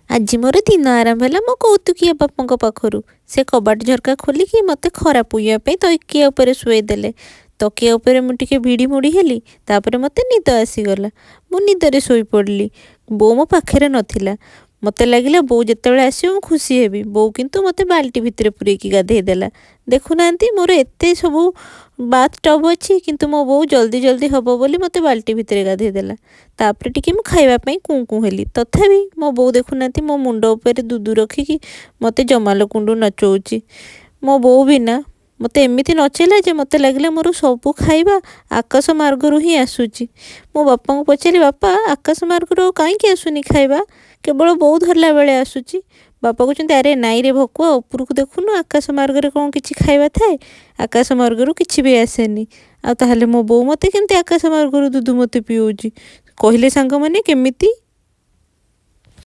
ଆଜି ମୋର ଦିନ ଆରମ୍ଭ ହେଲା ମୋ କୌତୁକିଆ ବାପାଙ୍କ ପାଖରୁ। ସେ କବାଟ ଝରକା ଖୋଲିକି ମୋତେ ଖରା ପୁଇଁବା ପାଇଁ ତକିଆ ଉପରେ ଶୁଆଇଦେଲେ। ତକିଆ ଉପରେ ମୁଁ ଟିକେ ଭିଡ଼ି ମୋଡ଼ି ହେଲି। ତାପରେ ମୋତେ ନିଦ ଆସିଗଲା। ମୁଁ ନିଦରେ ଶୋଇପଡ଼ିଲି। ବୋଉ ମୋ ପାଖରେ ନଥିଲା। ମୋତେ ଲାଗିଲା ବୋଉ ଯେତେବେଳେ ଆସିବ ମୁଁ ଖୁସି ହେବି। ବୋଉ କିନ୍ତୁ ମୋତେ ବାଲ୍ଟି ଭିତରେ ପୂରେଇକି ଗାଧେଇ ଦେଲା। ଦେଖୁନାହାନ୍ତି, ମୋର ଏତେ ସବୁ ବାଥ୍ ଟବ୍ ଅଛି, କିନ୍ତୁ ମୋ ବୋଉ ଜଲ୍ଦି ଜଲ୍ଦି ହେବ ବୋଲି ମୋତେ ବାଲ୍ଟି ଭିତରେ ଗାଧେଇ ଦେଲା। ତାପରେ ଟିକେ ମୁଁ ଖାଇବା ପାଇଁ କୁଁ କୁଁ ହେଲି। ତଥାପି ମୋ ବୋଉ ଦେଖୁନାହାନ୍ତି ମୋ ମୁଣ୍ଡ ଉପରେ ଦୁଦୁ ରଖିକି ମୋତେ ଜମାଲ କୁଣ୍ଡୁ ନଚଉଛି। ମୋ ବୋଉ ବିନା ମୋତେ ଏମିତି ନଚେଇଲା ଯେ ମୋତେ ଲାଗିଲା ମୋର ସବୁ ଖାଇବା ଆକାଶ ମାର୍ଗରୁ ହିଁ ଆସୁଛି। ମୋ ବାପାଙ୍କୁ ପଚାରିଲି, ବାପା ଆକାଶ ମାର୍ଗରୁ ଆଉ କାହିଁକି ଆସୁନି ଖାଇବା, କେବଳ ବୋଉ ଧରିଲା ବେଳେ ଆସୁଛି। ବାପା କହୁଛନ୍ତି, ଆରେ ନାଇଁରେ ଭକୁଆ, ଉପରକୁ ଦେଖୁନୁ ଆକାଶ ମାର୍ଗରେ କ'ଣ କିଛି ଖାଇବା ଥାଏ? ଆକାଶ ମାର୍ଗରୁ କିଛି ବି ଆସେନି। ଆଉ ତାହେଲେ ମୋ ବୋଉ ମୋତେ କେମିତି ଆକାଶ ମାର୍ଗରୁ ଦୁଧୁ ମୋତେ ପିଉଛି? କହିଲେ ସାଙ୍ଗମାନେ କେମିତି?